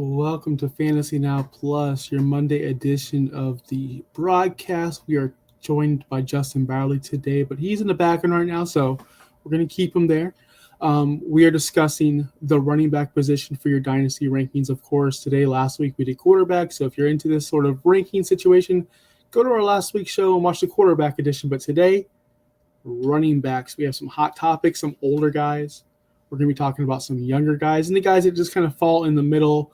Welcome to Fantasy Now Plus, your Monday edition of the broadcast. We are joined by Justin Bauerle today, but he's in the background right now, so we're going to keep him there. We are discussing the running back position for your Dynasty rankings, of course. Today, last week, we did quarterback, so if you're into this sort of ranking situation, go to our last week's show and watch the quarterback edition. But today, running backs. We have some hot topics, some older guys. We're going to be talking about some younger guys and the guys that just kind of fall in the middle,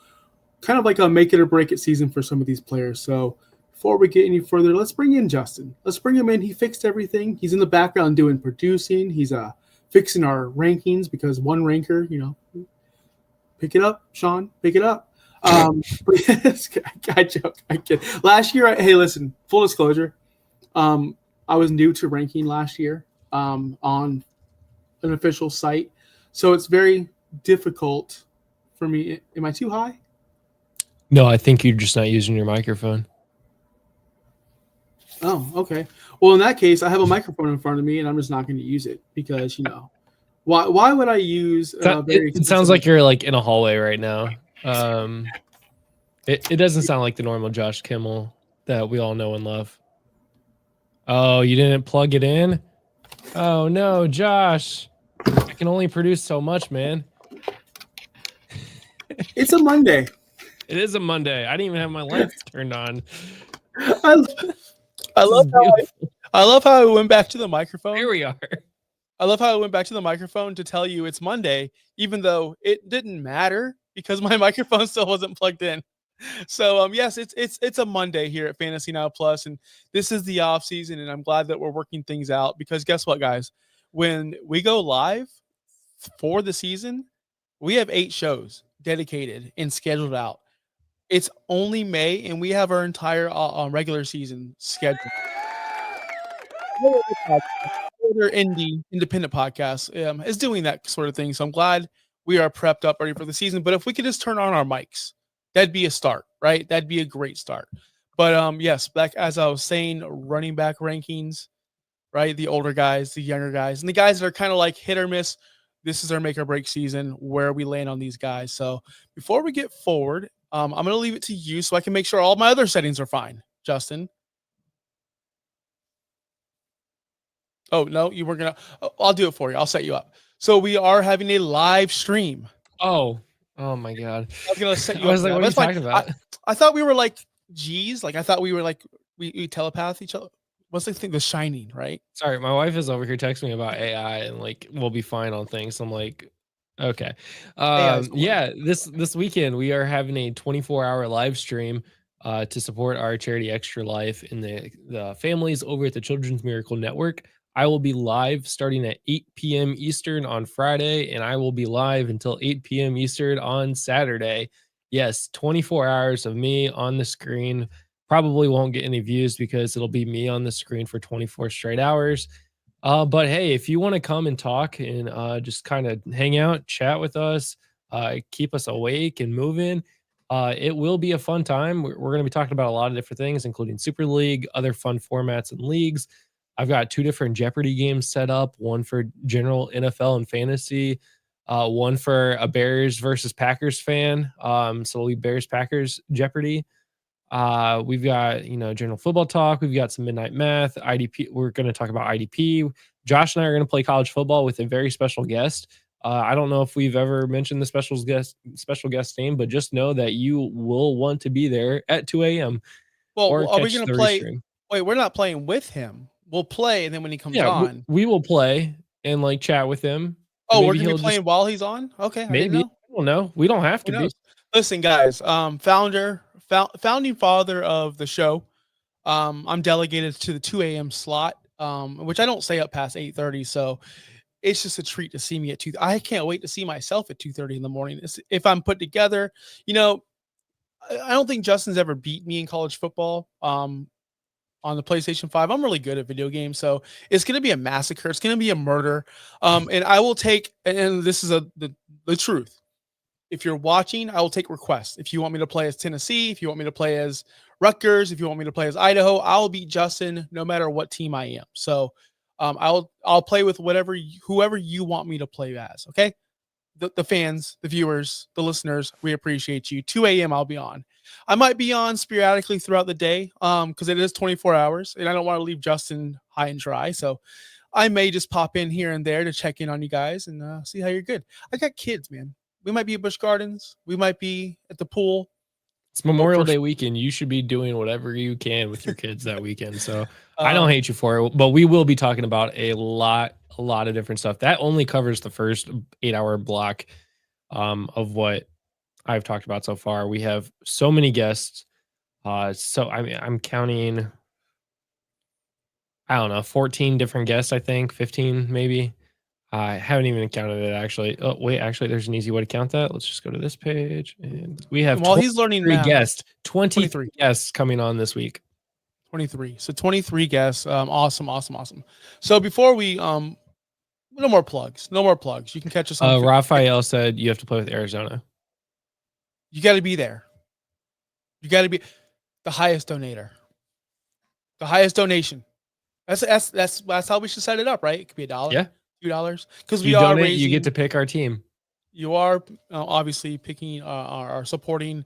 kind of like a make it or break it season for some of these players. So before we get any further, let's bring in Justin. Let's bring him in. He fixed everything. He's in the background doing producing. He's fixing our rankings because one ranker, pick it up, Sean, pick it up. I joke. I kid. Last year, hey, listen, full disclosure, I was new to ranking last year on an official site. So it's very difficult for me. Am I too high? No, I think you're just not using your microphone. Oh, okay. Well, in that case, I have a microphone in front of me, and I'm just not going to use it because, why would I use it sounds like you're like in a hallway right now. It doesn't sound like the normal Josh Kimmel that we all know and love. Oh, you didn't plug it in? Oh, no, Josh. I can only produce so much, man. It's a Monday. It is a Monday. I didn't even have my lights turned on. I love how I went back to the microphone. Here we are. I love how I went back to the microphone to tell you it's Monday, even though it didn't matter because my microphone still wasn't plugged in. So yes, it's a Monday here at Fantasy Now Plus, and this is the off season, and I'm glad that we're working things out because guess what, guys? When we go live for the season, we have 8 shows dedicated and scheduled out. It's only May, and we have our entire regular season scheduled. Other independent podcast is doing that sort of thing, so I'm glad we are prepped up, ready for the season. But if we could just turn on our mics, that'd be a start, right? That'd be a great start. But yes, back as I was saying, running back rankings, right? The older guys, the younger guys, and the guys that are kind of like hit or miss. This is our make or break season where we land on these guys. So before we get forward, I'm going to leave it to you so I can make sure all my other settings are fine. Justin. Oh, no, you weren't going to. I'll do it for you. I'll set you up. So we are having a live stream. Oh my God. I was going to set you up. I was like, what are you talking about? I thought we were like G's. Like I thought we were like, we telepath each other. What's the thing? The Shining, right? Sorry, my wife is over here texting me about AI and like we'll be fine on things. I'm like, okay. Yeah, this weekend we are having a 24-hour live stream to support our charity Extra Life and the families over at the Children's Miracle Network. I will be live starting at 8 p.m. Eastern on Friday, and I will be live until 8 p.m. Eastern on Saturday. Yes, 24 hours of me on the screen. Probably won't get any views because it'll be me on the screen for 24 straight hours. But hey, if you want to come and talk and just kind of hang out, chat with us, keep us awake and moving, it will be a fun time. We're going to be talking about a lot of different things, including Super League, other fun formats and leagues. I've got 2 different Jeopardy games set up, one for general NFL and fantasy, one for a Bears versus Packers fan. So it'll be Bears Packers Jeopardy. We've got, general football talk. We've got some midnight math, IDP. We're going to talk about IDP. Josh and I are going to play college football with a very special guest. I don't know if we've ever mentioned the special guest name, but just know that you will want to be there at 2 a.m. Well, are we going to play? Wait, we're not playing with him. We'll play, and then when he comes on, we will play and like chat with him. Oh, we're going to be playing while he's on? Okay. Maybe. I don't know. We don't have to be. Listen, guys, founding father of the show. I'm delegated to the 2 a.m. slot, which I don't stay up past 8:30. So it's just a treat to see me at 2. I can't wait to see myself at 2:30 in the morning. If I'm put together, I don't think Justin's ever beat me in college football. On the PlayStation 5, I'm really good at video games, so it's going to be a massacre. It's going to be a murder. And I will take, and this is the truth. If you're watching, I will take requests. If you want me to play as Tennessee, if you want me to play as Rutgers, if you want me to play as Idaho, I'll beat Justin no matter what team I am. So I'll play with whoever you want me to play as. Okay. the fans, the viewers, the listeners, we appreciate you. 2 a.m. I'll be on. I might be on sporadically throughout the day because it is 24 hours, and I don't want to leave Justin high and dry. So I may just pop in here and there to check in on you guys and see how you're good. I got kids, man. We might be at Busch Gardens. We might be at the pool. It's Memorial Day weekend. You should be doing whatever you can with your kids that weekend. So I don't hate you for it, but we will be talking about a lot of different stuff. That only covers the first 8-hour block of what I've talked about so far. We have so many guests. So I mean, I'm counting, I don't know, 14 different guests, I think, 15 maybe. I haven't even counted it actually. Oh, wait, actually, there's an easy way to count that. Let's just go to this page. And we have while he's learning math, guests, 23 guests coming on this week. 23. So 23 guests. Awesome. So before we no more plugs. You can catch us on Raphael said you have to play with Arizona. You got to be there. You got to be the highest donator. The highest donation. That's how we should set it up, right? It could be $1. Yeah. $2 because we are donate, you get to pick our team. You are obviously picking our supporting,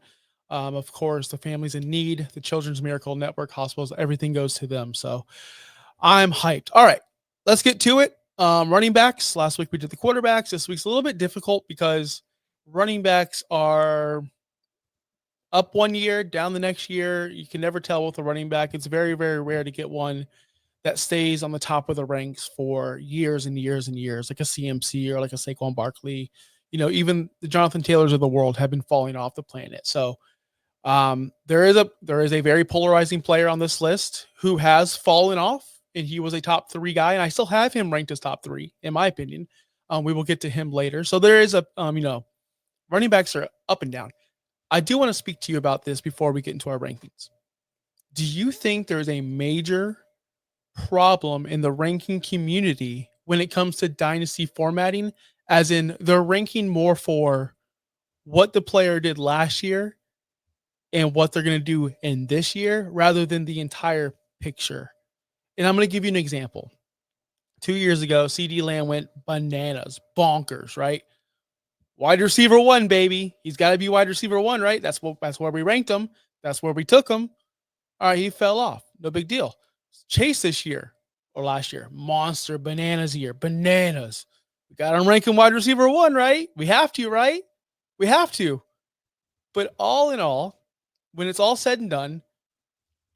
of course, the families in need, the Children's Miracle Network, hospitals, everything goes to them. So I'm hyped. All right, let's get to it. Running backs. Last week we did the quarterbacks. This week's a little bit difficult because running backs are up one year, down the next year. You can never tell with a running back. It's very, very rare to get one that stays on the top of the ranks for years and years and years, like a CMC or like a Saquon Barkley. You know, even the Jonathan Taylors of the world have been falling off the planet. So there is a very polarizing player on this list who has fallen off, and he was a top 3 guy, and I still have him ranked as top 3, in my opinion. We will get to him later. So there is a, running backs are up and down. I do want to speak to you about this before we get into our rankings. Do you think there's a major problem in the ranking community when it comes to dynasty formatting, as in they're ranking more for what the player did last year and what they're going to do in this year rather than the entire picture? And I'm going to give you an example. 2 years ago, CD Lamb went bananas, bonkers, right? Wide receiver 1, baby. He's got to be wide receiver 1, right? That's where we ranked him. That's where we took him. All right, he fell off. No big deal. Chase this year or last year, monster, bananas year, bananas. We got him ranking wide receiver 1, right? We have to, right? We have to. But all in all, when it's all said and done,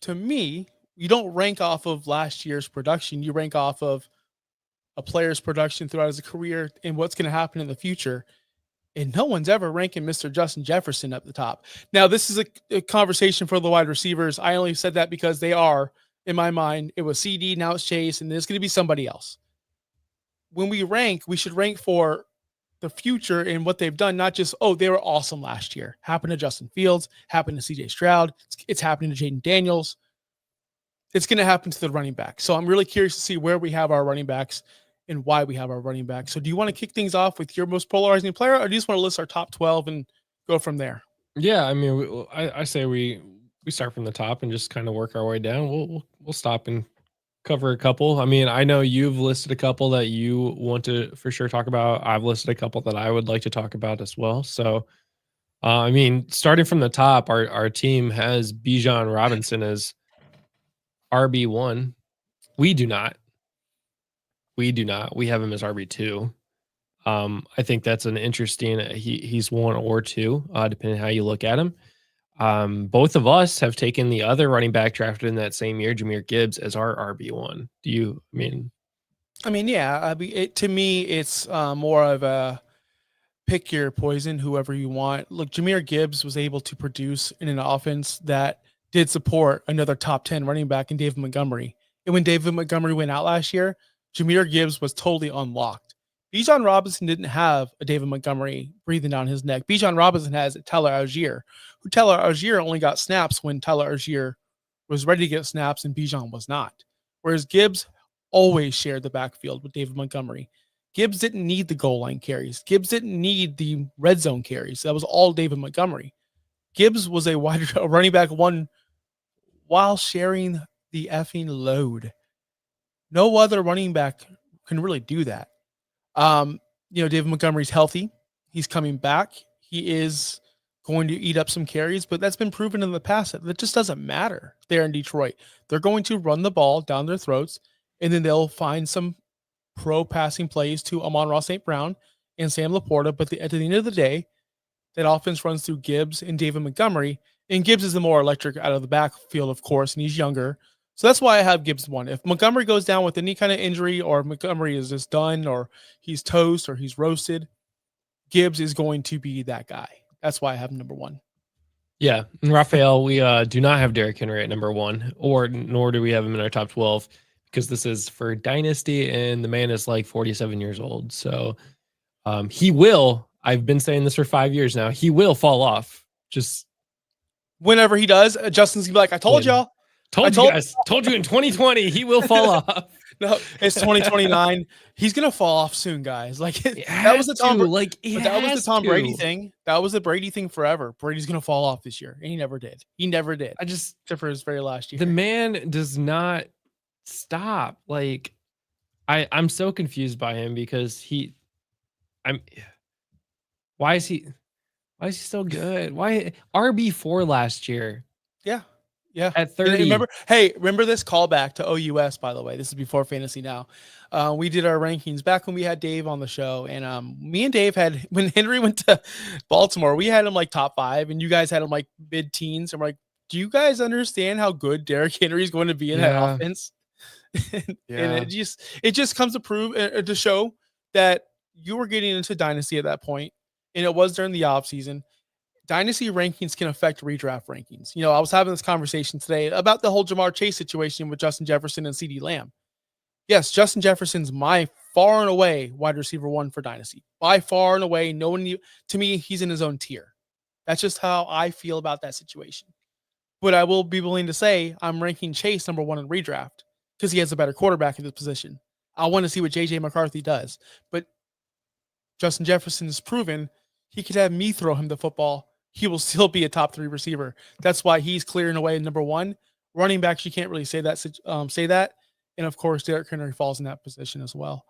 to me, you don't rank off of last year's production. You rank off of a player's production throughout his career and what's going to happen in the future. And no one's ever ranking Mr. Justin Jefferson up the top. Now, this is a conversation for the wide receivers. I only said that because they are, in my mind, it was CD, now it's Chase, and there's going to be somebody else. When we rank, we should rank for the future and what they've done, not just, oh, they were awesome last year. Happened to Justin Fields, happened to CJ Stroud, it's happening to Jaden Daniels. It's going to happen to the running back. So I'm really curious to see where we have our running backs and why we have our running back. So do you want to kick things off with your most polarizing player, or do you just want to list our top 12 and go from there? Yeah, I mean, I say we start from the top and just kind of work our way down. We'll stop and cover a couple. I mean, I know you've listed a couple that you want to for sure talk about. I've listed a couple that I would like to talk about as well. So, I mean, starting from the top, our team has Bijan Robinson as RB1. We do not. We have him as RB2. I think that's an interesting. He's 1 or 2, depending on how you look at him. Both of us have taken the other running back drafted in that same year, Jahmyr Gibbs, as our RB1. Do you? I mean, yeah. To me, it's more of a pick your poison, whoever you want. Look, Jahmyr Gibbs was able to produce in an offense that did support another top 10 running back in David Montgomery. And when David Montgomery went out last year, Jahmyr Gibbs was totally unlocked. Bijan Robinson didn't have a David Montgomery breathing down his neck. Bijan Robinson has a Tyler Algier, who Tyler Algier only got snaps when Tyler Algier was ready to get snaps and Bijan was not. Whereas Gibbs always shared the backfield with David Montgomery. Gibbs didn't need the goal line carries. Gibbs didn't need the red zone carries. That was all David Montgomery. Gibbs was a running back 1 while sharing the effing load. No other running back can really do that. David Montgomery's healthy. He's coming back. He is going to eat up some carries, but that's been proven in the past that just doesn't matter there in Detroit. They're going to run the ball down their throats, and then they'll find some pro passing plays to Amon-Ra St. Brown and Sam Laporta. But at the end of the day, that offense runs through Gibbs and David Montgomery, and Gibbs is the more electric out of the backfield, of course, and he's younger. So that's why I have Gibbs 1. If Montgomery goes down with any kind of injury, or Montgomery is just done, or he's toast, or he's roasted, Gibbs is going to be that guy. That's why I have number 1. Yeah, and Raphael, we do not have Derrick Henry at number 1, nor do we have him in our top 12, because this is for Dynasty, and the man is like 47 years old. So he will. I've been saying this for 5 years now. He will fall off. Just whenever he does, Justin's gonna be like, "I told y'all." Told you guys. Told you in 2020 he will fall off. No, it's 2029. He's gonna fall off soon, guys. Like that was the Tom Brady thing. That was the Brady thing forever. Brady's gonna fall off this year, and he never did. He never did. Except for his very last year. The man does not stop. Like I'm so confused by him, because why is he so good? Why RB4 last year? Yeah. At 30. Remember this callback to OUS, by the way. This is before Fantasy Now. We did our rankings back when we had Dave on the show. And me and Dave had, when Henry went to Baltimore, we had him like top 5, and you guys had him like mid-teens. I'm like, do you guys understand how good Derrick Henry is going to be in that offense? And it just comes to prove, to show that you were getting into Dynasty at that point, and it was during the off season. Dynasty rankings can affect redraft rankings. I was having this conversation today about the whole Jamar Chase situation with Justin Jefferson and CeeDee Lamb. Yes, Justin Jefferson's my far and away wide receiver 1 for Dynasty. By far and away, no one, to me, he's in his own tier. That's just how I feel about that situation. But I will be willing to say I'm ranking Chase number 1 in redraft because he has a better quarterback in this position. I want to see what JJ McCarthy does. But Justin Jefferson has proven he could have me throw him the football. He will still be a top 3 receiver. That's why he's clearing away number 1. Running backs, you can't really say that. And of course, Derrick Henry falls in that position as well,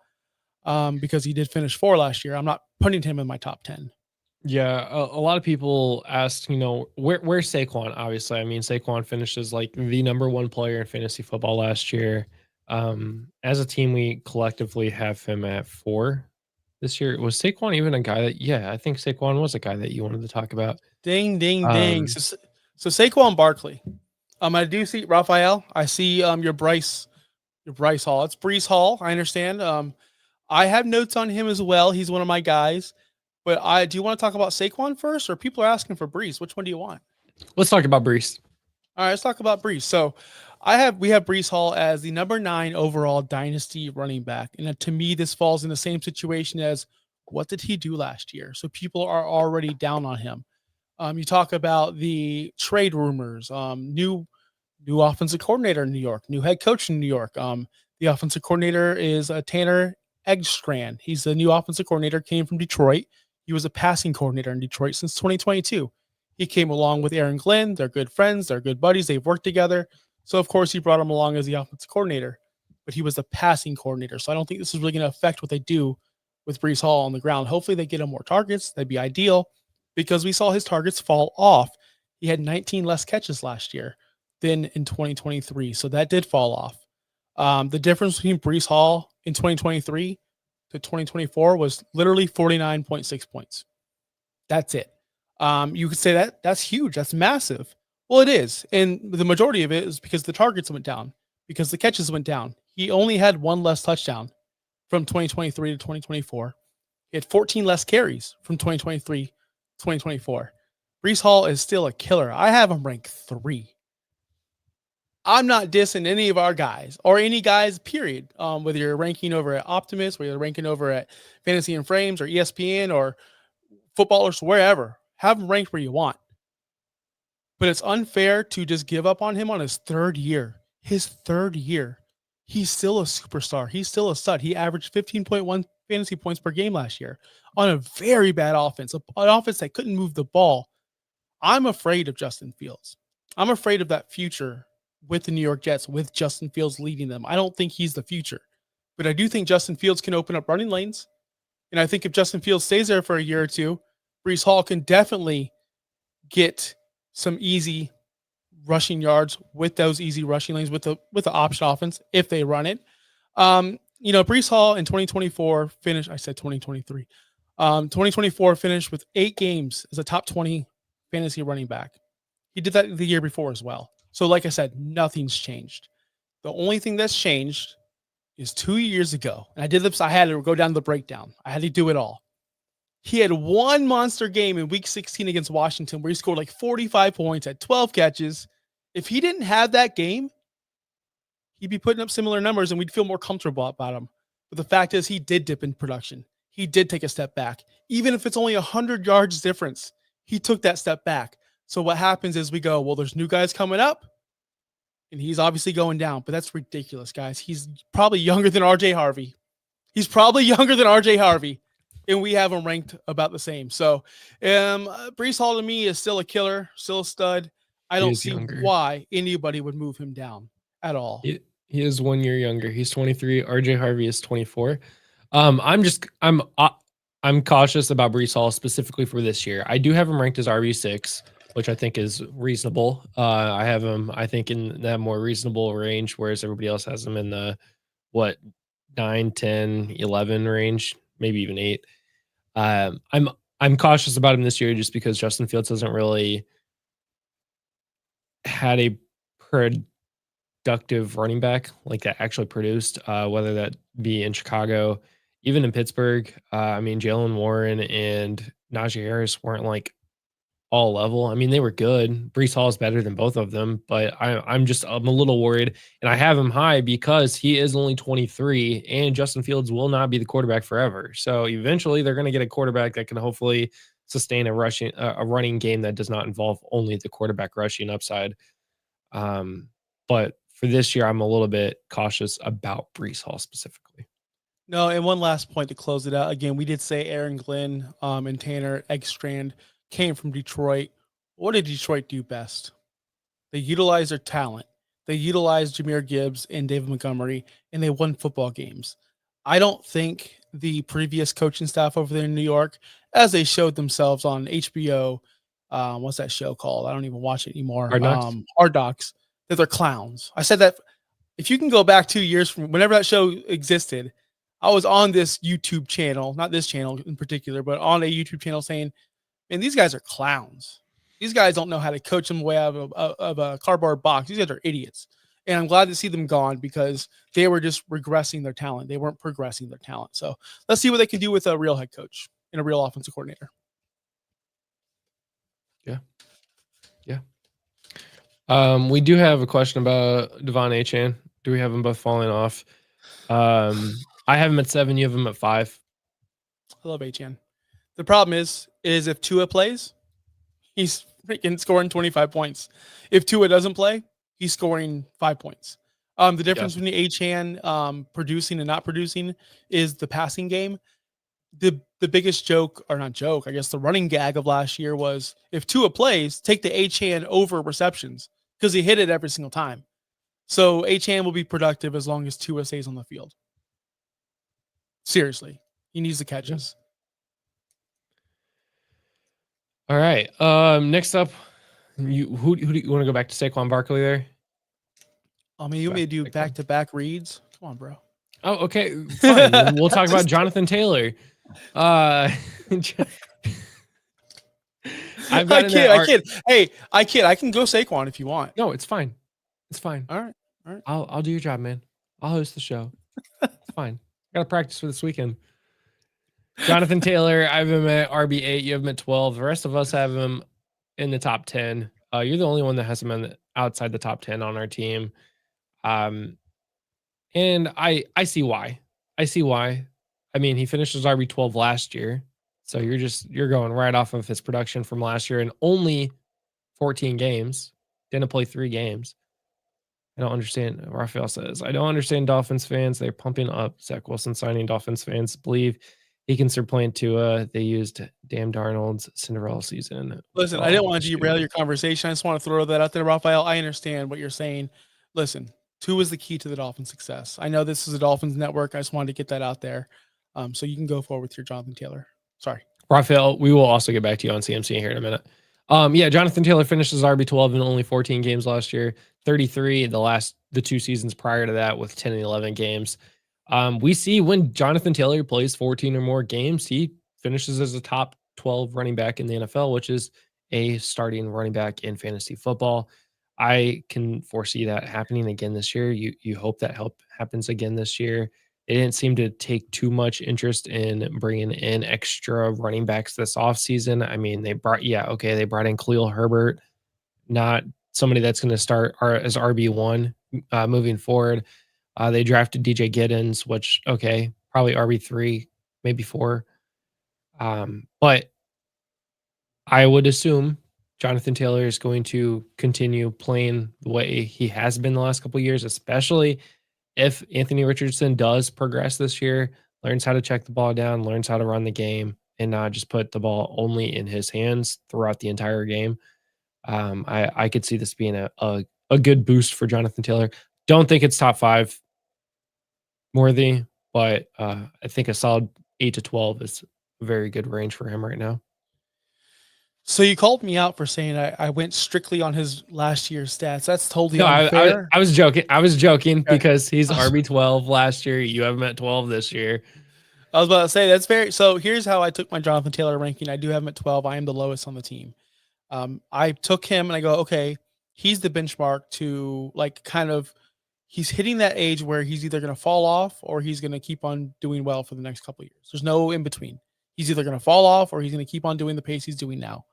because he did finish 4 last year. I'm not putting him in my top 10. Yeah, a lot of people asked, where's Saquon? Obviously, I mean, Saquon finishes like the number 1 player in fantasy football last year. As a team, we collectively have him at 4 this year. Was Saquon even a guy that? Yeah, I think Saquon was a guy that you wanted to talk about. Ding, ding, ding. So Saquon Barkley. I do see Raphael. I see your Bryce Hall. It's Breece Hall. I understand. I have notes on him as well. He's one of my guys. But do you want to talk about Saquon first, or people are asking for Breece? Which one do you want? Let's talk about Breece. All right, let's talk about Breece. So we have Breece Hall as the number 9 overall Dynasty running back. And to me, this falls in the same situation as what did he do last year? So people are already down on him. You talk about the trade rumors, new offensive coordinator in New York, new head coach in New York. The offensive coordinator is Tanner Eggstrand. He's the new offensive coordinator, came from Detroit. He was a passing coordinator in Detroit since 2022. He came along with Aaron Glenn. They're good friends. They're good buddies. They've worked together. So, of course, he brought him along as the offensive coordinator, but he was the passing coordinator. So I don't think this is really going to affect what they do with Breece Hall on the ground. Hopefully they get him more targets. That'd be ideal, because we saw his targets fall off. He had 19 less catches last year than in 2023. So that did fall off. The difference between Breece Hall in 2023 to 2024 was literally 49.6 points. That's it. You could say that's huge. That's massive. Well, it is. And the majority of it is because the targets went down, because the catches went down. He only had 1 less touchdown from 2023 to 2024. He had 14 less carries from 2023 to 2024. Breece Hall is still a killer. I have him ranked 3. I'm not dissing any of our guys or any guys, period. Whether you're ranking over at Optimus, whether you're ranking over at Fantasy and Frames or ESPN or Footballers, wherever, have him ranked where you want. But it's unfair to just give up on him on his 3rd year. His 3rd year. He's still a superstar. He's still a stud. He averaged 15.1 fantasy points per game last year on a very bad offense, an offense that couldn't move the ball. I'm afraid of Justin Fields. I'm afraid of that future with the New York Jets, with Justin Fields leading them. I don't think he's the future, but I do think Justin Fields can open up running lanes. And I think if Justin Fields stays there for a year or two, Breece Hall can definitely get some easy rushing yards with those easy rushing lanes with the option offense if they run it. Breece Hall in 2024 finished. I said 2023. 2024 finished with 8 games as a top 20 fantasy running back. He did that the year before as well. So, like I said, nothing's changed. The only thing that's changed is 2 years ago, and I did this. I had to go down to the breakdown. I had to do it all. He had one monster game in Week 16 against Washington where he scored like 45 points, had 12 catches. If he didn't have that game, he'd be putting up similar numbers, and we'd feel more comfortable about him. But the fact is, he did dip in production. He did take a step back. Even if it's only 100 yards difference, he took that step back. So what happens is we go, well, there's new guys coming up, and he's obviously going down. But that's ridiculous, guys. He's probably younger than R.J. Harvey. And we have him ranked about the same. So Breece Hall to me is still a killer, still a stud. I don't see why anybody would move him down at all. He is 1 year younger. He's 23. RJ Harvey is 24. I'm cautious about Breece Hall specifically for this year. I do have him ranked as RB6, which I think is reasonable. I have him, I think, in that more reasonable range, whereas everybody else has him in the 9, 10, 11 range, maybe even 8. I'm cautious about him this year just because Justin Fields hasn't really had a productive running back like that actually produced, whether that be in Chicago, even in Pittsburgh. Jalen Warren and Najee Harris weren't like all level. They were good. Breece Hall is better than both of them, but I'm a little worried, and I have him high because he is only 23, and Justin Fields will not be the quarterback forever. So eventually, they're going to get a quarterback that can hopefully sustain a running game that does not involve only the quarterback rushing upside. But for this year, I'm a little bit cautious about Breece Hall specifically. No, and one last point to close it out. Again, we did say Aaron Glenn and Tanner Eggstrand came from Detroit. What did Detroit do best? They utilized their talent. They utilized Jahmyr Gibbs and David Montgomery, and they won football games. I don't think the previous coaching staff over there in New York, as they showed themselves on HBO, what's that show called? I don't even watch it anymore. Hard Knocks. That they're clowns. I said that if you can go back 2 years from whenever that show existed, I was on this YouTube channel, not this channel in particular, but on a YouTube channel saying, man, these guys are clowns. These guys don't know how to coach them away out of a cardboard box. These guys are idiots. And I'm glad to see them gone because they were just regressing their talent. They weren't progressing their talent. So let's see what they can do with a real head coach and a real offensive coordinator. Yeah. We do have a question about Devon Achane. Do we have them both falling off? I have him at 7. You have him at 5. I love Achane. The problem is if Tua plays, he's freaking scoring 25 points. If Tua doesn't play, he's scoring 5 points. The difference between Achane producing and not producing is the passing game. The biggest joke, or not joke, I guess the running gag of last year was if Tua plays, take the Achane over receptions because he hit it every single time. So Achane will be productive as long as Tua stays on the field. Seriously, he needs the catches. All right. Next up, who do you want to go back to Saquon Barkley there? You may do back-to-back reads. Come on, bro. Oh, okay. Fine. We'll talk about Jonathan Taylor. I kid. Hey, I kid. I can go Saquon if you want. No, it's fine. It's fine. All right. I'll do your job, man. I'll host the show. It's fine. I gotta practice for this weekend. Jonathan Taylor, I have him at RB8. You have him at 12. The rest of us have him in the top 10. You're the only one that has him outside the top 10 on our team. And I see why. He finished as RB12 last year. So you're going right off of his production from last year in only 14 games. Didn't play 3 games. I don't understand. Raphael says, I don't understand Dolphins fans. They're pumping up Zach Wilson signing. Dolphins fans believe he can supplant Tua. They used damn Darnold's Cinderella season. Listen, I didn't want to derail your conversation. I just want to throw that out there, Raphael. I understand what you're saying. Listen, Tua is the key to the Dolphins' success. I know this is a Dolphins network. I just wanted to get that out there. So you can go forward with your Jonathan Taylor. Sorry. Raphael, we will also get back to you on CMC here in a minute. Yeah, Jonathan Taylor finished as RB12 in only 14 games last year, 33 the 2 seasons prior to that with 10 and 11 games. We see when Jonathan Taylor plays 14 or more games, he finishes as a top 12 running back in the NFL, which is a starting running back in fantasy football. I can foresee that happening again this year. You hope that happens again this year. They didn't seem to take too much interest in bringing in extra running backs this offseason. I mean, they brought in Khalil Herbert, not somebody that's going to start as RB1 moving forward. They drafted DJ Giddens, which, probably RB3, maybe 4. But I would assume Jonathan Taylor is going to continue playing the way he has been the last couple of years, especially if Anthony Richardson does progress this year, learns how to check the ball down, learns how to run the game, and not just put the ball only in his hands throughout the entire game. I could see this being a good boost for Jonathan Taylor. Don't think it's top 5 worthy, but I think a solid 8 to 12 is a very good range for him right now. So you called me out for saying I went strictly on his last year's stats. That's totally unfair. I was joking because he's RB12 last year. You have him at 12 this year. I was about to say that's fair. So here's how I took my Jonathan Taylor ranking. I do have him at 12. I am the lowest on the team. I took him and I go, okay, he's the benchmark to he's hitting that age where he's either going to fall off or he's going to keep on doing well for the next couple of years. There's no in between. He's either going to fall off or he's going to keep on doing the pace he's doing now.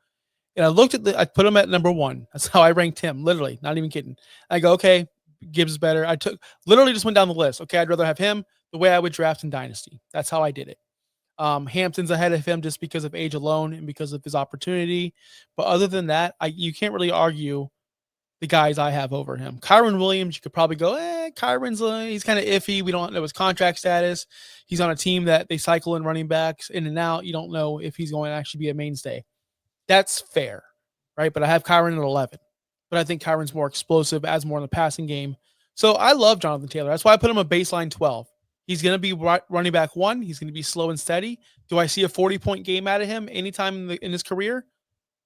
And I put him at number 1. That's how I ranked him, literally, not even kidding. I go, okay, Gibbs is better. I literally just went down the list. Okay, I'd rather have him the way I would draft in Dynasty. That's how I did it. Hampton's ahead of him just because of age alone and because of his opportunity. But other than that, you can't really argue the guys I have over him. Kyron Williams, you could probably go, Kyron's he's kind of iffy. We don't know his contract status. He's on a team that they cycle in running backs in and out. You don't know if he's going to actually be a mainstay. That's fair, right? But I have Kyron at 11. But I think Kyron's more explosive, adds more in the passing game. So I love Jonathan Taylor. That's why I put him a baseline 12. He's going to be running back 1. He's going to be slow and steady. Do I see a 40-point game out of him anytime in his career?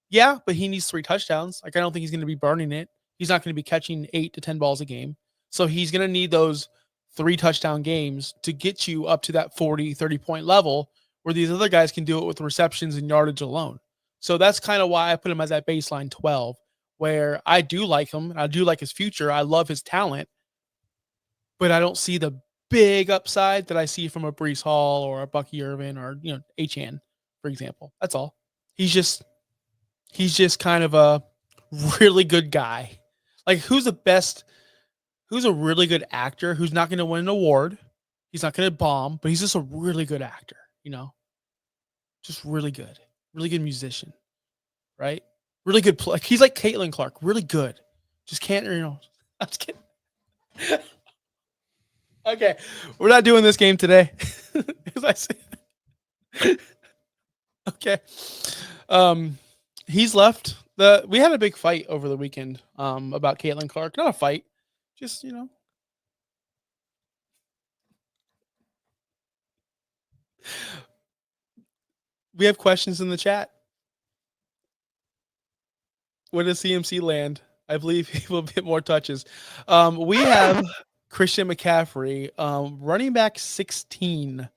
Yeah, but he needs 3 touchdowns. I don't think he's going to be burning it. He's not going to be catching 8 to 10 balls a game. So he's going to need those 3 touchdown games to get you up to that 40, 30-point level where these other guys can do it with receptions and yardage alone. So that's kind of why I put him as that baseline 12, where I do like him and I do like his future. I love his talent, but I don't see the big upside that I see from a Breece Hall or a Bucky Irvin or, Achane, for example. That's all. He's just kind of a really good guy. Like, who's a really good actor who's not going to win an award? He's not going to bomb, but he's just a really good actor, just really good musician, right? Really good play. He's like Caitlin Clark, really good. Just can't, I'm just kidding. Okay, we're not doing this game today. As I said. Okay. He's left. We had a big fight over the weekend about Caitlin Clark. Not a fight, just we have questions in the chat. Where does CMC land? I believe he will get more touches. We have Christian McCaffrey, running back 16.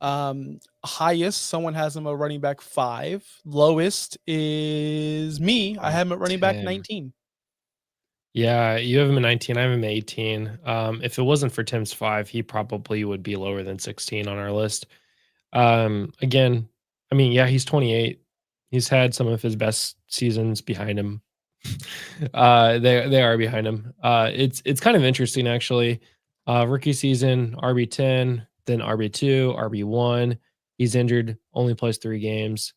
Highest, someone has him a running back 5. Lowest is me. I have him at running back 19. Yeah, you have him at 19. I have him at 18. If it wasn't for Tim's 5, he probably would be lower than 16 on our list. Again, I mean, yeah, he's 28. He's had some of his best seasons behind him. They are behind him. It's kind of interesting actually. Rookie season, RB10, then RB2, RB1. He's injured, only plays 3 games.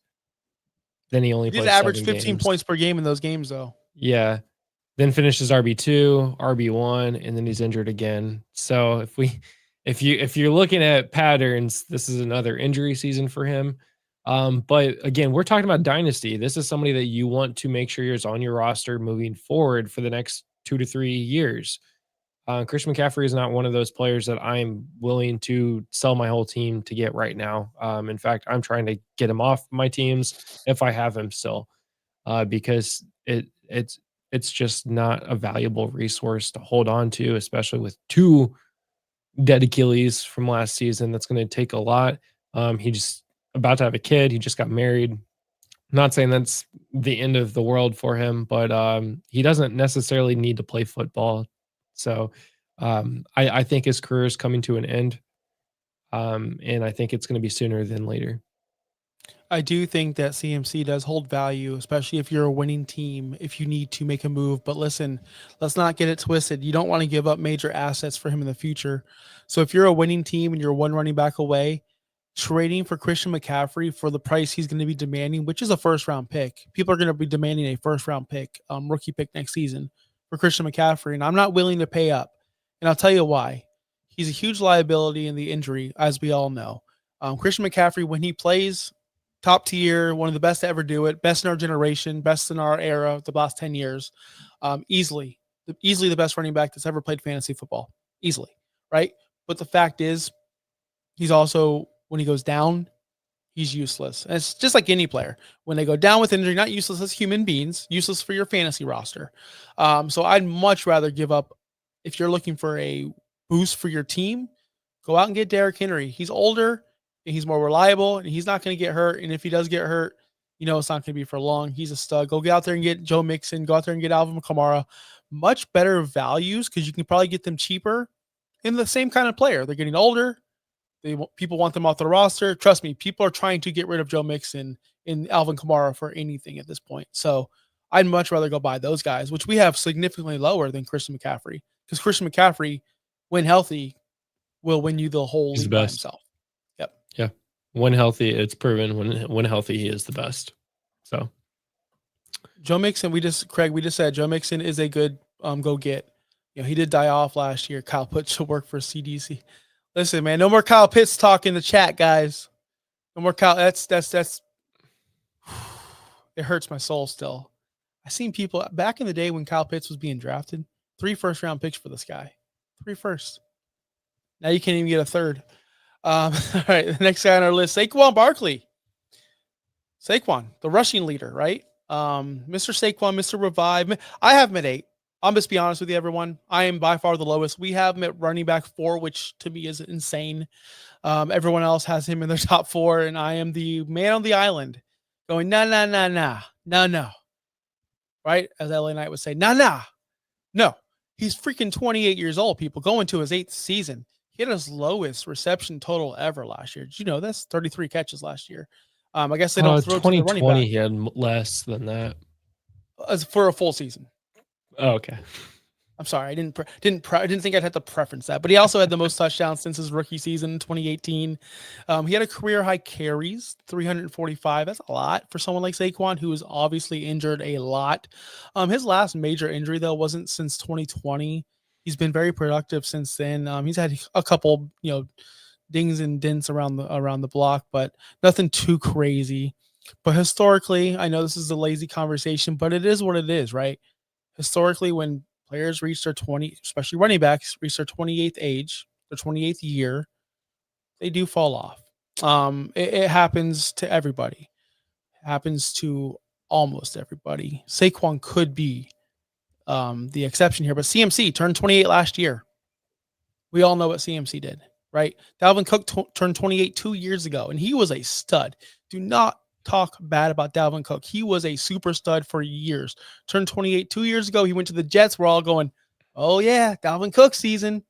Then he only plays average 15 games. points per game in those games though. Yeah. Then finishes RB2, RB1, and then he's injured again. So if you're looking at patterns, this is another injury season for him. But again, we're talking about Dynasty. This is somebody that you want to make sure is on your roster moving forward for the next 2 to 3 years. Christian McCaffrey is not one of those players that I'm willing to sell my whole team to get right now. In fact, I'm trying to get him off my teams if I have him still, because it's just not a valuable resource to hold on to, especially with 2 dead Achilles from last season. That's going to take a lot. He just about to have a kid. He just got married. Not saying that's the end of the world for him, but he doesn't necessarily need to play football. So I think his career is coming to an end. And I think it's going to be sooner than later. I do think that CMC does hold value, especially if you're a winning team, if you need to make a move. But listen, let's not get it twisted. You don't want to give up major assets for him in the future. So if you're a winning team and you're 1 running back away, trading for Christian McCaffrey for the price he's going to be demanding, which is a first-round pick. People are going to be demanding a first-round pick, rookie pick next season for Christian McCaffrey, and I'm not willing to pay up. And I'll tell you why. He's a huge liability in the injury, as we all know. Christian McCaffrey, when he plays, top tier, one of the best to ever do it, best in our generation, best in our era, the last 10 years, easily the best running back that's ever played fantasy football, easily, right? But the fact is, he's also, when he goes down, he's useless. And it's just like any player. When they go down with injury, not useless as human beings, useless for your fantasy roster. So I'd much rather give up, if you're looking for a boost for your team, go out and get Derrick Henry. He's older, and he's more reliable, and he's not going to get hurt. And if he does get hurt, it's not going to be for long. He's a stud. Go get out there and get Joe Mixon. Go out there and get Alvin Kamara. Much better values because you can probably get them cheaper in the same kind of player. They're getting older. People want them off the roster. Trust me, people are trying to get rid of Joe Mixon and Alvin Kamara for anything at this point. So I'd much rather go buy those guys, which we have significantly lower than Christian McCaffrey, because Christian McCaffrey, when healthy, will win you the whole league by himself. Yep. Yeah. When healthy, it's proven when healthy, he is the best. So Joe Mixon, we just said Joe Mixon is a good go get. He did die off last year. Kyle Pitts to work for CDC. Listen, man, no more Kyle Pitts talk in the chat, guys. No more Kyle. That's it hurts my soul still. I seen people back in the day when Kyle Pitts was being drafted, 3 first-round picks for this guy. 3 first. Now you can't even get a third. All right, the next guy on our list, Saquon Barkley. Saquon, the rushing leader, right? Mr. Saquon, Mr. Revive. I have him at 8. I'll just be honest with you, everyone. I am by far the lowest. We have him at running back 4, which to me is insane. Everyone else has him in their top 4, and I am the man on the island going, no. Right? As LA Knight would say, no. He's freaking 28 years old, people, going to his 8th season. He had his lowest reception total ever last year. Did you know that's 33 catches last year? I guess they don't throw 2020, to the running back. He had less than that. As for a full season. Oh, okay. I'm sorry. I didn't think I'd have to preference that, but he also had the most touchdowns since his rookie season in 2018. He had a career high carries, 345. That's a lot for someone like Saquon, who is obviously injured a lot. His last major injury though wasn't since 2020. He's been very productive since then. He's had a couple, dings and dents around the block, but nothing too crazy. But historically, I know this is a lazy conversation, but it is what it is, right? Historically, when players reach their 20, especially running backs, reach their 28th age, their 28th year, they do fall off. It happens to everybody. It happens to almost everybody. Saquon could be the exception here, but CMC turned 28 last year. We all know what CMC did, right? Dalvin Cook turned 28 2 years ago, and he was a stud. Do not talk bad about Dalvin Cook. He was a super stud for years. Turned 28 2 years ago. He went to the Jets. We're all going, oh yeah, Dalvin Cook season.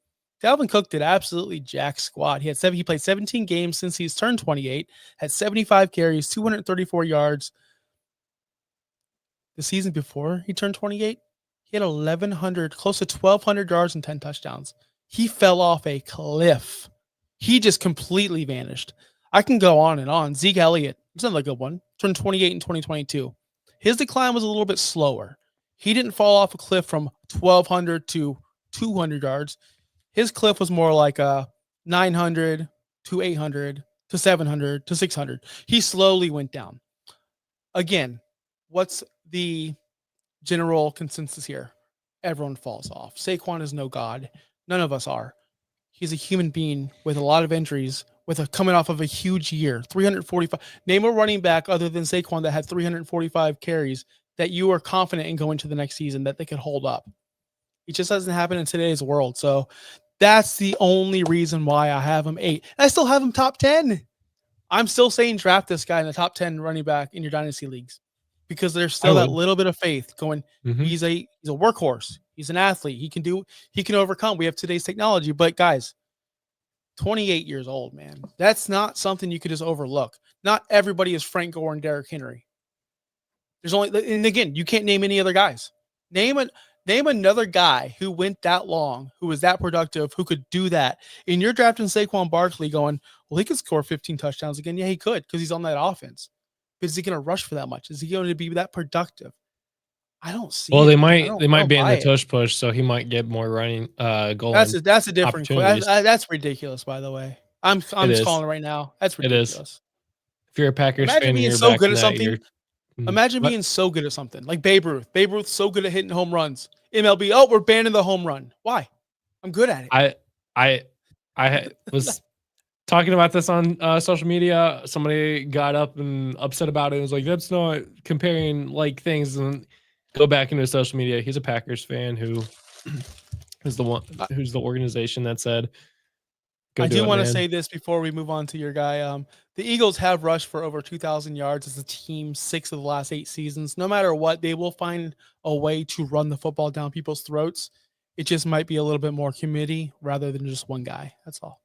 Dalvin Cook did absolutely jack squat. He played 17 games since he's turned 28, had 75 carries, 234 yards. The season before he turned 28, he had 1,100, close to 1,200 yards and 10 touchdowns. He fell off a cliff. He just completely vanished. I can go on and on. Zeke Elliott, it's another good one, turned 28 in 2022. His decline was a little bit slower. He didn't fall off a cliff from 1,200 to 200 yards. His cliff was more like a 900 to 800 to 700 to 600. He slowly went down. Again, what's the general consensus here? everyone falls off. Saquon is no god. None of us are. He's a human being with a lot of injuries, coming off of a huge year, 345. Name a running back other than Saquon that had 345 carries that you are confident in going to the next season that they could hold up. It just doesn't happen in today's world. So that's the only reason why I have him 8. I still have him top 10. I'm still saying draft this guy in the top 10 running back in your dynasty leagues because there's still that little bit of faith going. He's a workhorse. He's an athlete. He can overcome. We have today's technology, but guys, 28 years old, man. That's not something you could just overlook. Not everybody is Frank Gore and Derrick Henry. And again, you can't name any other guys. Name another guy who went that long, who was that productive, who could do that. And you're drafting Saquon Barkley going, well, he could score 15 touchdowns again. Yeah, he could because he's on that offense. But is he going to rush for that much? Is he going to be that productive? I don't see. Well, it. they might ban the tush push, so he might get more running goal. That's a different question. That's ridiculous, by the way. I'm just calling it right now. That's ridiculous. It is. If you're a Packers fan, and being you're so good at something. Imagine what? being so good at something like Babe Ruth. Babe Ruth's so good at hitting home runs. MLB, oh, we're banning the home run. Why? I'm good at it. I was talking about this on social media. Somebody got up and upset about it. It was like, that's not comparing like things. And go back into his social media. He's a Packers fan who is the one who's the organization that said, I do want to say this before we move on to your guy. The Eagles have rushed for over 2,000 yards as a team 6 of the last 8 seasons. No matter what, they will find a way to run the football down people's throats. It just might be a little bit more committee rather than just one guy. That's all.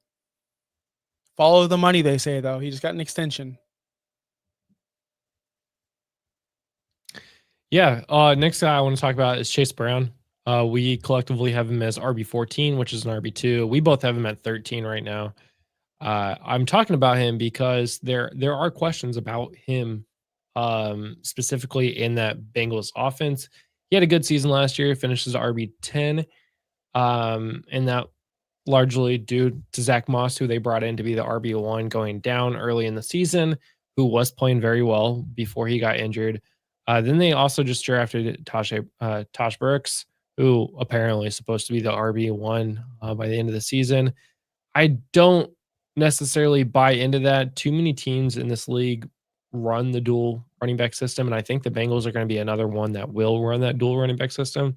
Follow the money, they say, though. He just got an extension. Yeah. Next guy I want to talk about is Chase Brown. We collectively have him as RB14, which is an RB2. We both have him at 13 right now. I'm talking about him because there are questions about him, specifically in that Bengals offense. He had a good season last year, finishes RB10, and that largely due to Zach Moss, who they brought in to be the RB1 going down early in the season, who was playing very well before he got injured. Then they also just drafted Tosh Brooks, who apparently is supposed to be the RB1 by the end of the season. I don't necessarily buy into that. Too many teams in this league run the dual running back system, and I think the Bengals are going to be another one that will run that dual running back system.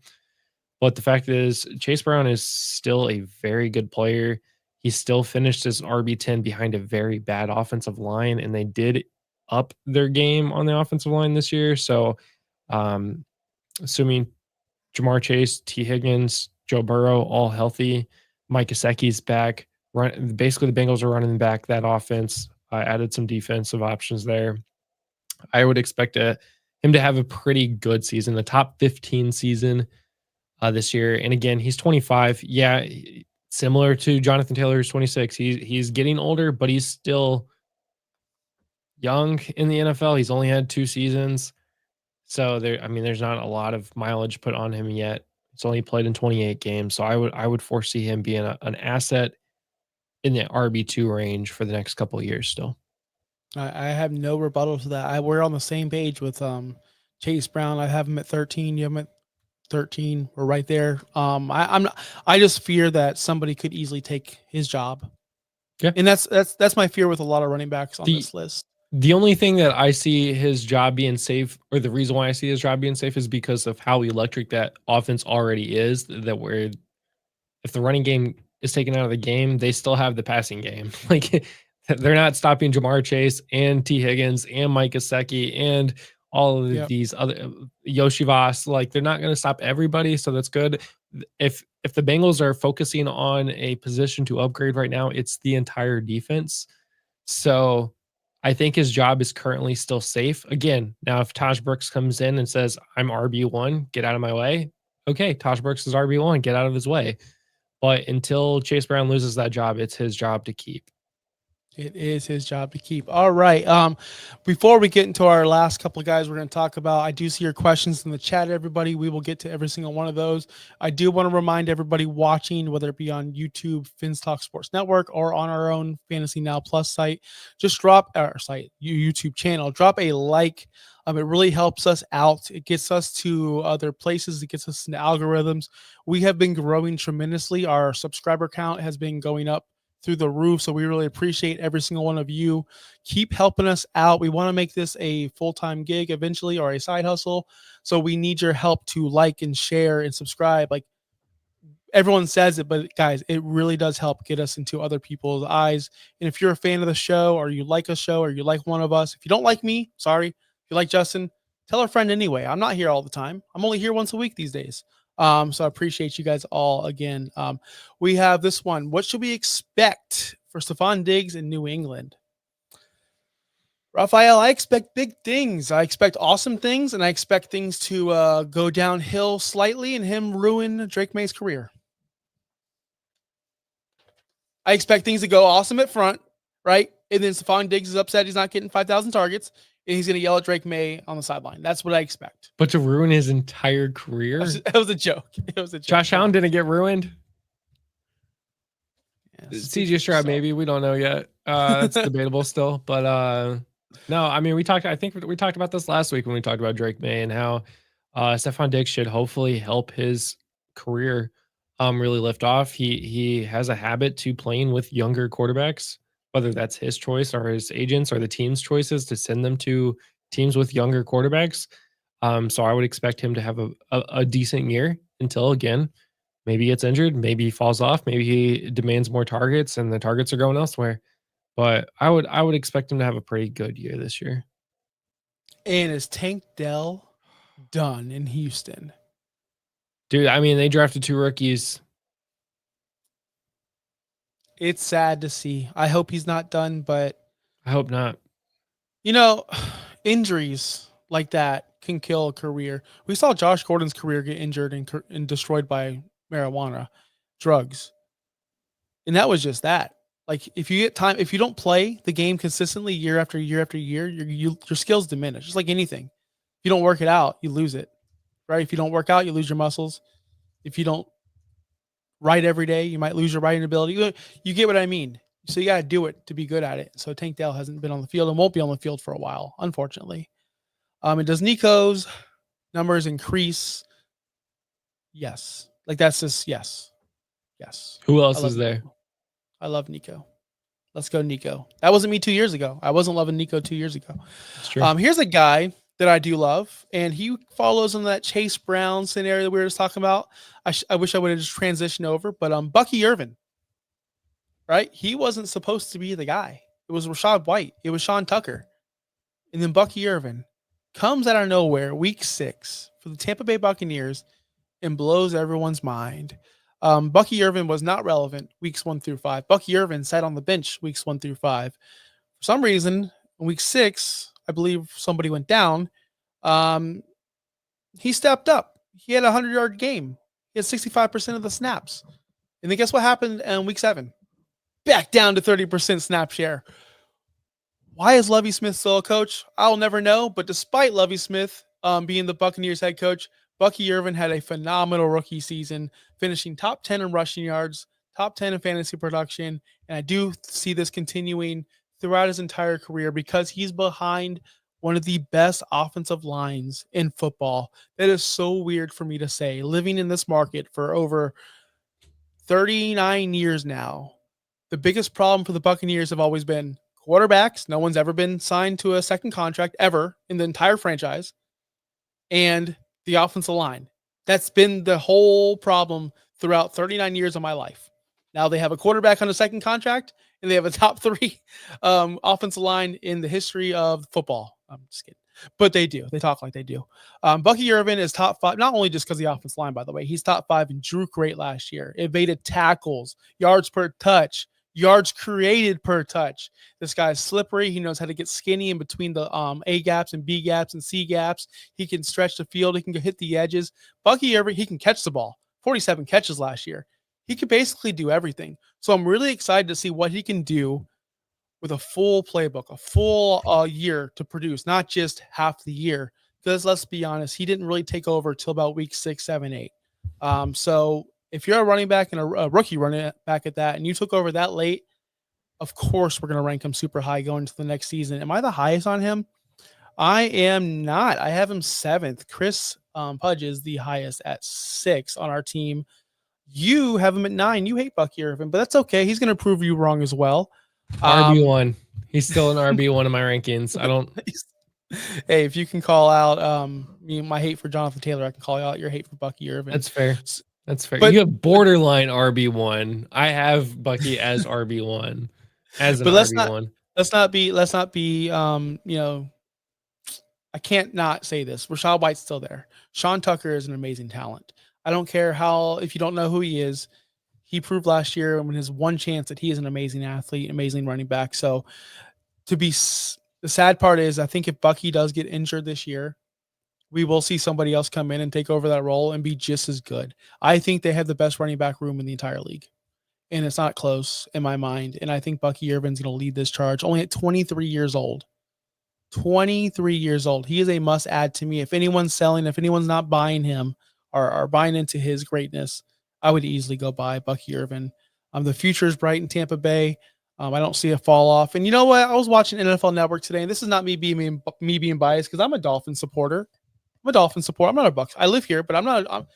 But the fact is, Chase Brown is still a very good player. He still finished as an RB10 behind a very bad offensive line, and they did up their game on the offensive line this year. So, assuming Jamar Chase, T. Higgins, Joe Burrow, all healthy, Mike Gesicki's back. Basically, the Bengals are running back that offense. I added some defensive options there. I would expect him to have a pretty good season, the top 15 season this year. And again, he's 25. Yeah, similar to Jonathan Taylor, who's 26. He's getting older, but he's still young in the NFL. He's only had 2 seasons. So there's not a lot of mileage put on him yet. It's only played in 28 games. So I would foresee him being an asset in the RB2 range for the next couple of years still. I have no rebuttal to that. We're on the same page with Chase Brown. I have him at 13. You have him at 13. We're right there. I just fear that somebody could easily take his job. Yeah. And that's my fear with a lot of running backs on this list. The only thing that I see his job being safe, or the reason why I see his job being safe, is because of how electric that offense already is. That where if the running game is taken out of the game, they still have the passing game. Like they're not stopping Jamar Chase and T. Higgins and Mike Gesicki and all of these other Yoshi Voss. Like they're not going to stop everybody, so that's good. If the Bengals are focusing on a position to upgrade right now, it's the entire defense. So I think his job is currently still safe. Again, now if Tosh Brooks comes in and says, I'm RB1, get out of my way. Okay, Tosh Brooks is RB1, get out of his way. But until Chase Brown loses that job, it's his job to keep. It is his job to keep. All right. Before we get into our last couple of guys we're going to talk about, I do see your questions in the chat, everybody. We will get to every single one of those. I do want to remind everybody watching, whether it be on YouTube, Talk Sports Network, or on our own Fantasy Now Plus site, just drop our YouTube channel, drop a like. It really helps us out. It gets us to other places. It gets us into algorithms. We have been growing tremendously. Our subscriber count has been going up through the roof. So we really appreciate every single one of you. Keep helping us out. We want to make this a full-time gig eventually, or a side hustle. So we need your help to like and share and subscribe. Like everyone says it, but guys, it really does help get us into other people's eyes. And if you're a fan of the show, or you like a show, or you like one of us, if you don't like me, sorry. If you like Justin, tell a friend anyway. I'm not here all the time. I'm only here once a week these days. So I appreciate you guys all again. We have this one. What should we expect for Stephon Diggs in New England? Raphael, I expect big things. I expect awesome things, and I expect things to go downhill slightly and him ruin Drake May's career. I expect things to go awesome at front, right? And then Stephon Diggs is upset he's not getting 5,000 targets, and he's going to yell at Drake May on the sideline. That's what I expect. But to ruin his entire career? It was a joke. It was a joke. Josh Allen didn't get ruined? Yes. CJ Stroud, maybe. We don't know yet. That's debatable still. But no, I mean, I think we talked about this last week when we talked about Drake May and how Stephon Diggs should hopefully help his career really lift off. He has a habit to playing with younger quarterbacks, whether that's his choice or his agents or the team's choices to send them to teams with younger quarterbacks. So I would expect him to have a decent year until, again, maybe he gets injured, maybe he falls off, maybe he demands more targets and the targets are going elsewhere. But I would expect him to have a pretty good year this year. And is Tank Dell done in Houston? Dude, I mean, they drafted 2 rookies. It's sad to see. I hope he's not done, but I hope not. You know, injuries like that can kill a career. We saw Josh Gordon's career get injured and destroyed by marijuana, drugs. And that was just that. Like if you get time, if you don't play the game consistently year after year after year, your skills diminish. Just like anything. If you don't work it out, you lose it. Right? If you don't work out, you lose your muscles. If you don't write every day, you might lose your writing ability. You get what I mean. So you got to do it to be good at it. So Tank Dell hasn't been on the field and won't be on the field for a while, unfortunately. And does Nico's numbers increase? Yes. Like that's just yes. Yes. Who else is there? Nico. I love Nico. Let's go, Nico. That wasn't me 2 years ago. I wasn't loving Nico 2 years ago. That's true. Here's a guy that I do love, and he follows in that Chase Brown scenario that we were just talking about. I wish I would have just transitioned over, but Bucky Irvin, right? He wasn't supposed to be the guy. It was Rashad White. It was Sean Tucker. And then Bucky Irvin comes out of nowhere, week 6 for the Tampa Bay Buccaneers and blows everyone's mind. Bucky Irvin was not relevant weeks 1 through 5. Bucky Irvin sat on the bench weeks 1 through 5. For some reason, in week 6, I believe somebody went down. He stepped up. He had a 100-yard game. He had 65% of the snaps. And then guess what happened in week 7? Back down to 30% snap share. Why is Lovie Smith still a coach? I'll never know. But despite Lovie Smith being the Buccaneers head coach, Bucky Irvin had a phenomenal rookie season, finishing top 10 in rushing yards, top 10 in fantasy production. And I do see this continuing throughout his entire career because he's behind one of the best offensive lines in football. That is so weird for me to say. Living in this market for over 39 years now, the biggest problem for the Buccaneers have always been quarterbacks. No one's ever been signed to a second contract ever in the entire franchise. And the offensive line. That's been the whole problem throughout 39 years of my life. Now they have a quarterback on a second contract, and they have a top 3 offensive line in the history of football. I'm just kidding. But they do. They talk like they do. Bucky Irvin is top 5, not only just because of the offensive line, by the way. He's top 5 in juke rate last year. Evaded tackles, yards per touch, yards created per touch. This guy's slippery. He knows how to get skinny in between the A gaps and B gaps and C gaps. He can stretch the field. He can hit the edges. Bucky Irvin, he can catch the ball. 47 catches last year. He could basically do everything. So I'm really excited to see what he can do with a full playbook, a full year to produce, not just half the year. Because let's be honest, he didn't really take over till about week 6, 7, 8. So if you're a running back and a rookie running back at that, and you took over that late, of course we're going to rank him super high going into the next season. Am I the highest on him? I am not. I have him 7th. Chris Pudge is the highest at 6 on our team. You have him at 9. You hate Bucky Irvin, but that's okay. He's going to prove you wrong as well. RB1. He's still an RB1 in my rankings. I don't. Hey, if you can call out my hate for Jonathan Taylor, I can call out your hate for Bucky Irvin. That's fair. That's fair. But you have borderline RB1. I have Bucky as RB1. As an RB1. Let's not be I can't not say this. Rachaad White's still there. Sean Tucker is an amazing talent. I don't care if you don't know who he is, he proved last year when his one chance that he is an amazing athlete, amazing running back. So the sad part is I think if Bucky does get injured this year, we will see somebody else come in and take over that role and be just as good. I think they have the best running back room in the entire league. And it's not close in my mind. And I think Bucky Irvin's going to lead this charge only at 23 years old. 23 years old. He is a must add to me. If anyone's selling, if anyone's not buying him or buying into his greatness, I would easily go buy Bucky Irvin. The future is bright in Tampa Bay. I don't see a fall off. And you know what? I was watching NFL Network today, and this is not me being biased because I'm a Dolphins supporter. I'm not a Bucs. I live here, but I'm not.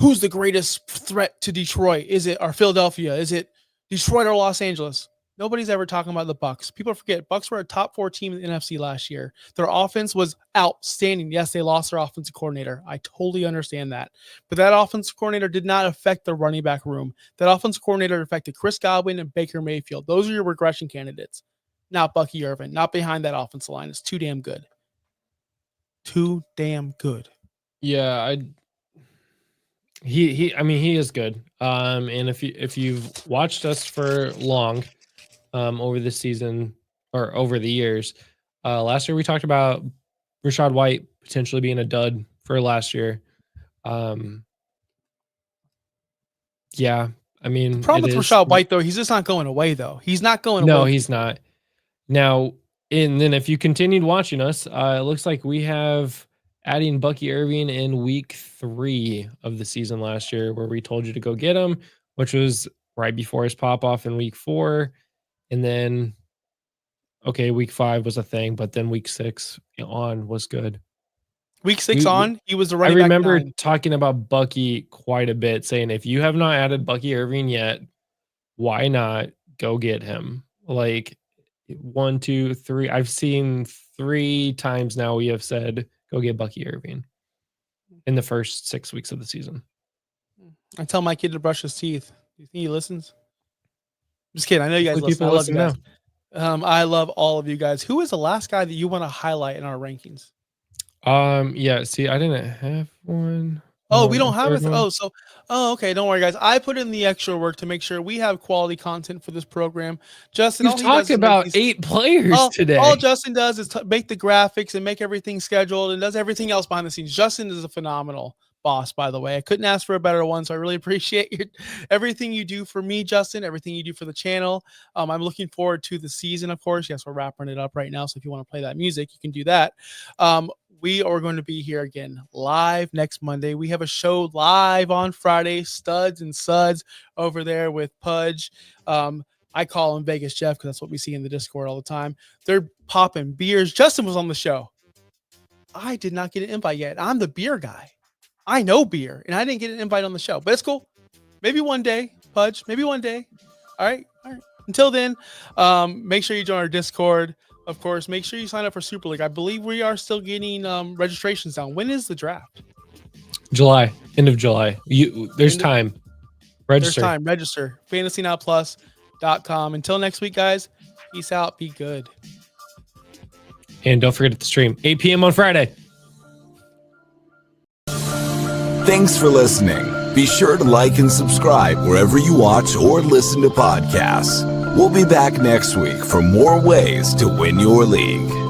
Who's the greatest threat to Detroit? Is it Philadelphia? Is it Detroit or Los Angeles? Nobody's ever talking about the Bucs. People forget Bucs were a top 4 team in the NFC last year. Their offense was outstanding. Yes, they lost their offensive coordinator. I totally understand that. But that offensive coordinator did not affect the running back room. That offensive coordinator affected Chris Godwin and Baker Mayfield. Those are your regression candidates. Not Bucky Irvin. Not behind that offensive line. It's too damn good. Too damn good. Yeah, he is good. And if you've watched us for long, over the season or over the years, last year we talked about Rachaad White potentially being a dud for last year. Yeah, I mean, the problem with Rachaad White though, he's just not going away though. He's not going away. No, he's not. Now, and then if you continued watching us, it looks like we have adding Bucky Irvin in week 3 of the season last year, where we told you to go get him, which was right before his pop off in week 4. And then, okay, week 5 was a thing, but then week 6 on was good. Week 6 he was the running back. I remember talking about Bucky quite a bit, saying if you have not added Bucky Irvin yet, why not go get him? Like 1, 2, 3. I've seen 3 times now we have said go get Bucky Irvin in the first 6 weeks of the season. I tell my kid to brush his teeth. Do you think he listens? Just kidding. I know you guys listen. I love you guys. I love all of you guys. Who is the last guy that you want to highlight in our rankings? Yeah. See, I didn't have one. Oh, we don't have it. Okay. Don't worry, guys. I put in the extra work to make sure we have quality content for this program. Justin, you've talked about 8 players today. All Justin does is make the graphics and make everything scheduled and does everything else behind the scenes. Justin is a phenomenal boss, by the way. I couldn't ask for a better one, so I really appreciate everything you do for me, Justin, everything you do for the channel. I'm looking forward to the season, of course. Yes, we're wrapping it up right now, so if you want to play that music, you can do that. We are going to be here again live next Monday. We have a show live on Friday, Studs and Suds over there with Pudge. I call him Vegas Jeff because that's what we see in the Discord all the time. They're popping beers. Justin was on the show. I did not get an invite yet. I'm the beer guy. I know beer, and I didn't get an invite on the show, but it's cool. Maybe one day, Pudge. Maybe one day. All right. Until then, make sure you join our Discord. Of course, make sure you sign up for Super League. I believe we are still getting registrations down. When is the draft? July. End of July. There's time. Register. There's time. Register. FantasyNowPlus.com. Until next week, guys. Peace out. Be good. And don't forget to stream 8 p.m. on Friday. Thanks for listening. Be sure to like and subscribe wherever you watch or listen to podcasts. We'll be back next week for more ways to win your league.